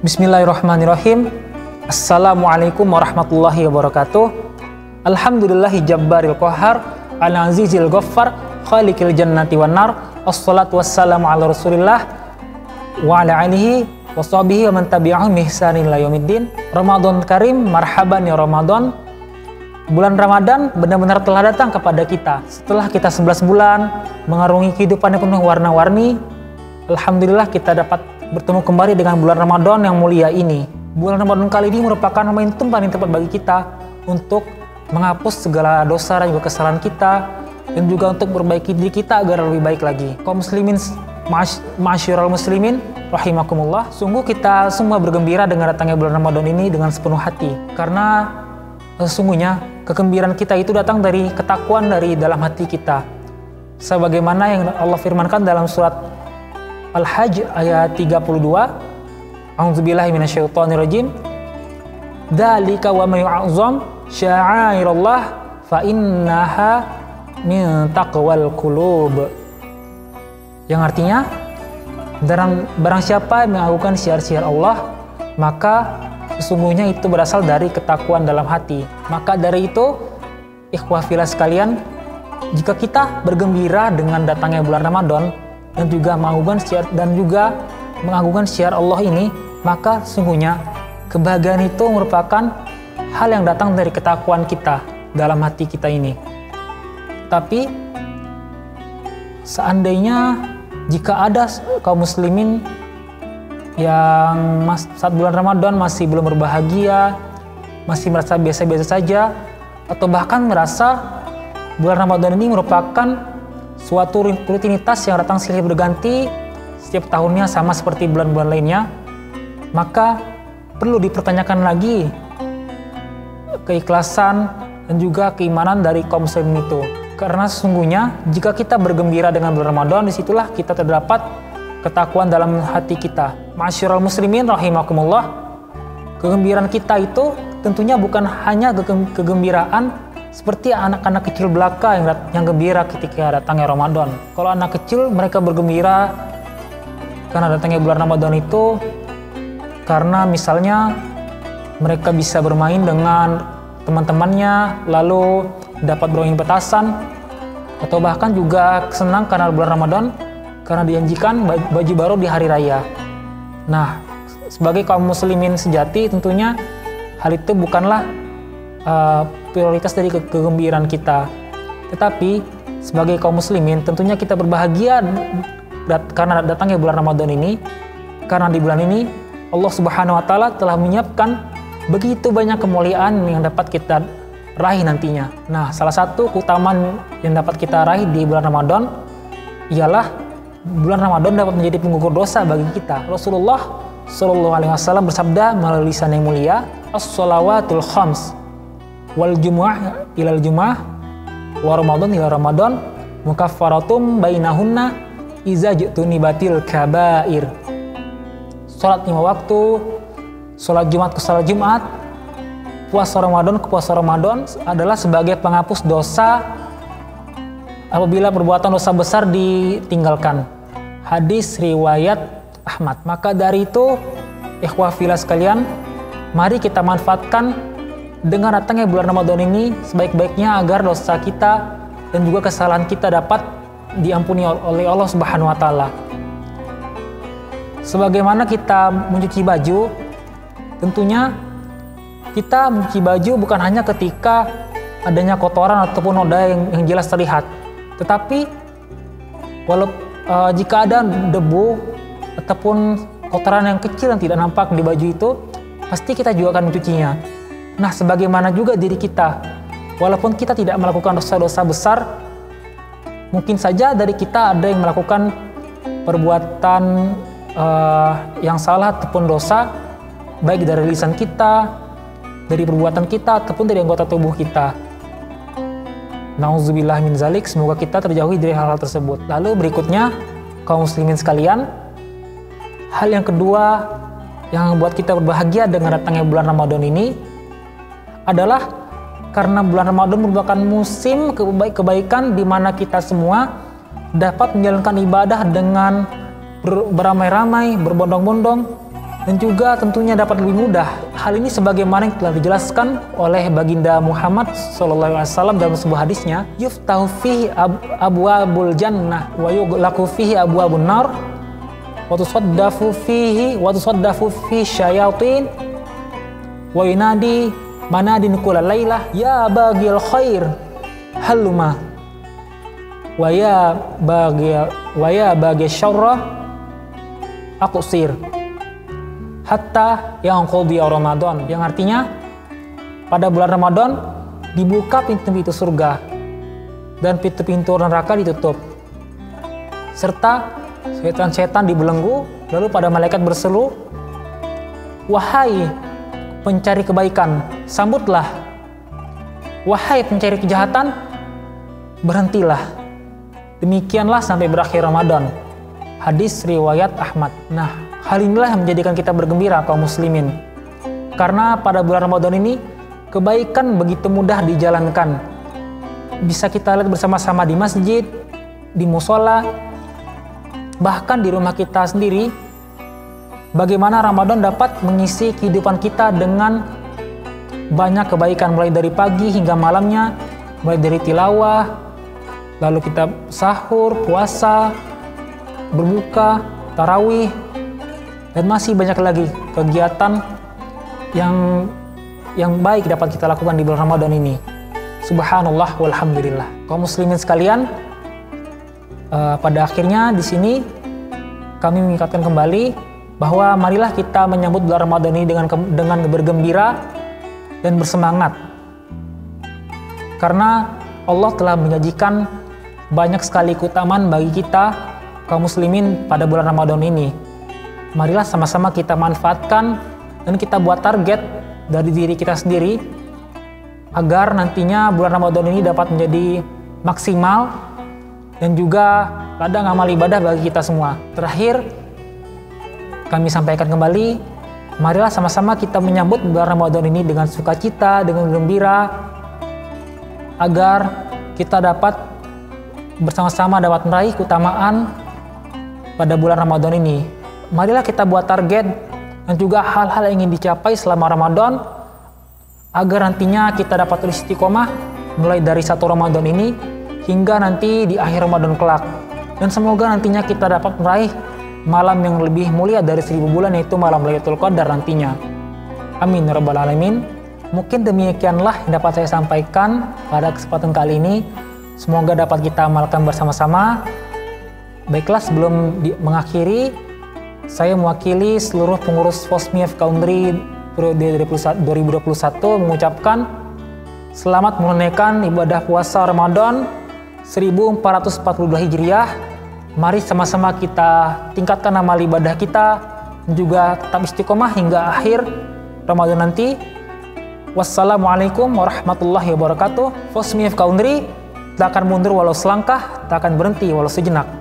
Bismillahirrahmanirrahim. Assalamualaikum warahmatullahi wabarakatuh. Alhamdulillahi jabbaril qahar, al-azizil ghaffar, khaliqil jannati wan nar. Assalatu wassalamu ala Rasulillah wa ala alihi wa sahbihi wa man tabi'ahum bi ihsanin ila yaumiddin. Ramadan Karim, marhaban ya Ramadan. Bulan Ramadan benar-benar telah datang kepada kita. Setelah kita 11 bulan mengarungi kehidupan yang penuh warna-warni, alhamdulillah kita dapat bertemu kembali dengan bulan Ramadan yang mulia ini. Bulan Ramadan kali ini merupakan momentum paling tepat bagi kita untuk menghapus segala dosa dan juga kesalahan kita, dan juga untuk memperbaiki diri kita agar lebih baik lagi. Kaum muslimin, ma'asyiral muslimin rahimakumullah, sungguh kita semua bergembira dengan datangnya bulan Ramadan ini dengan sepenuh hati, karena sesungguhnya kegembiraan kita itu datang dari ketakwaan dari dalam hati kita, sebagaimana yang Allah firmankan dalam surat Al-Hajj ayat 32. A'udzubillahi minasyaitonirrajim. Dzalika wa may yu'azzam sya'airallah fa innaha min taqwal qulub. Yang artinya, barang siapa yang mengagungkan syiar-syiar Allah, maka sesungguhnya itu berasal dari ketakwaan dalam hati. Maka dari itu, ikhwah fillah sekalian, jika kita bergembira dengan datangnya bulan Ramadan dan juga mengagungkan syiar Allah ini, maka sesungguhnya kebahagiaan itu merupakan hal yang datang dari ketakwaan kita dalam hati kita ini. Tapi seandainya jika ada kaum muslimin yang saat bulan Ramadan masih belum berbahagia, masih merasa biasa-biasa saja, atau bahkan merasa bulan Ramadan ini merupakan suatu rutinitas yang datang silih berganti setiap tahunnya sama seperti bulan-bulan lainnya, maka perlu dipertanyakan lagi keikhlasan dan juga keimanan dari kaum muslimin itu. Karena sesungguhnya jika kita bergembira dengan bulan Ramadan, disitulah kita terdapat ketakwaan dalam hati kita. Ma'asyiral muslimin rahimakumullah, kegembiraan kita itu tentunya bukan hanya kegembiraan seperti anak-anak kecil belaka yang gembira ketika datangnya Ramadan. Kalau anak kecil, mereka bergembira karena datangnya bulan Ramadan itu karena misalnya mereka bisa bermain dengan teman-temannya, lalu dapat bermain petasan, atau bahkan juga senang karena bulan Ramadan karena dijanjikan baju baru di hari raya. Nah, sebagai kaum muslimin sejati, tentunya hal itu bukanlah prioritas dari kegembiraan kita. Tetapi sebagai kaum muslimin tentunya kita berbahagia karena datangnya bulan Ramadan ini, karena di bulan ini Allah Subhanahu wa taala telah menyiapkan begitu banyak kemuliaan yang dapat kita raih nantinya. Nah, salah satu keutamaan yang dapat kita raih di bulan Ramadan ialah bulan Ramadan dapat menjadi penggugur dosa bagi kita. Rasulullah Shallallahu alaihi wasallam bersabda melalui lisan yang mulia, "As-shalawatul khams wal jumu'ah ilal jumu'ah wa Ramadan ila Ramadan mukaffaratum bainahunna iza jutunibatil kabair." Salat 5 waktu, salat Jumat ke salat Jumat, puasa Ramadan ke puasa Ramadan adalah sebagai penghapus dosa apabila perbuatan dosa besar ditinggalkan. Hadis riwayat Ahmad. Maka dari itu, ikhwah fillah sekalian, mari kita manfaatkan dengan datangnya bulan Ramadan ini sebaik-baiknya agar dosa kita dan juga kesalahan kita dapat diampuni oleh Allah Subhanahu wa taala. Sebagaimana kita mencuci baju, tentunya kita mencuci baju bukan hanya ketika adanya kotoran ataupun noda yang jelas terlihat, tetapi jika ada debu ataupun kotoran yang kecil yang tidak nampak di baju itu, pasti kita juga akan mencucinya. Nah, sebagaimana juga diri kita, walaupun kita tidak melakukan dosa-dosa besar, mungkin saja dari kita ada yang melakukan perbuatan yang salah ataupun dosa, baik dari lisan kita, dari perbuatan kita, ataupun dari anggota tubuh kita. Nauzubillah min zalik, semoga kita terjauhi dari hal-hal tersebut. Lalu berikutnya, kaum muslimin sekalian, hal yang kedua yang membuat kita berbahagia dengan datangnya bulan Ramadan ini adalah karena bulan Ramadan merupakan musim kebaikan di mana kita semua dapat menjalankan ibadah dengan beramai-ramai, berbondong-bondong, dan juga tentunya dapat lebih mudah. Hal ini sebagaimana yang telah dijelaskan oleh baginda Muhammad SAW dalam sebuah hadisnya, yuftahu fihi abwabul jannah wa yughlaqu fihi abwabun nar wa tusaddafu fihi syayatin wa yunadi manadin kulla lailah ya baghil khair haluma wa ya baghi syarra aqsir hatta yang qadhiya Ramadan, yang artinya pada bulan Ramadan dibuka pintu-pintu surga dan pintu-pintu neraka ditutup, serta setan-setan dibelenggu. Lalu pada malaikat berseru, wahai pencari kebaikan, sambutlah, wahai pencari kejahatan, berhentilah. Demikianlah sampai berakhir Ramadan. Hadis riwayat Ahmad. Nah, hal inilah yang menjadikan kita bergembira kaum muslimin. Karena pada bulan Ramadan ini kebaikan begitu mudah dijalankan. Bisa kita lihat bersama-sama di masjid, di musola, bahkan di rumah kita sendiri, bagaimana Ramadan dapat mengisi kehidupan kita dengan banyak kebaikan, mulai dari pagi hingga malamnya, mulai dari tilawah, lalu kita sahur, puasa, berbuka, tarawih, dan masih banyak lagi kegiatan yang baik dapat kita lakukan di bulan Ramadan ini. Subhanallah walhamdulillah. Kaum muslimin sekalian, pada akhirnya di sini kami mengingatkan kembali bahwa marilah kita menyambut bulan Ramadan ini dengan bergembira dan bersemangat. Karena Allah telah menjanjikan banyak sekali keutamaan bagi kita kaum muslimin pada bulan Ramadan ini. Marilah sama-sama kita manfaatkan dan kita buat target dari diri kita sendiri agar nantinya bulan Ramadan ini dapat menjadi maksimal dan juga ladang amal ibadah bagi kita semua. Terakhir, kami sampaikan kembali, marilah sama-sama kita menyambut bulan Ramadan ini dengan sukacita, dengan gembira, agar kita dapat bersama-sama dapat meraih keutamaan pada bulan Ramadan ini. Marilah kita buat target dan juga hal-hal yang ingin dicapai selama Ramadan agar nantinya kita dapat istiqomah mulai dari 1 Ramadan ini hingga nanti di akhir Ramadan kelak. Dan semoga nantinya kita dapat meraih malam yang lebih mulia dari 1000 bulan, yaitu malam Lailatul Qadar nantinya. Amin ya rabbal alamin. Mungkin demikianlah yang dapat saya sampaikan pada kesempatan kali ini. Semoga dapat kita amalkan bersama-sama. Baiklah, sebelum mengakhiri, saya mewakili seluruh pengurus FOSMI Country periode 2021 mengucapkan selamat menunaikan ibadah puasa Ramadan 1442 Hijriah. Mari sama-sama kita tingkatkan amal ibadah kita dan juga tetap istiqomah hingga akhir Ramadan nanti. Wassalamualaikum warahmatullahi wabarakatuh. FOSMI Country tak akan mundur walau selangkah, tak akan berhenti walau sejenak.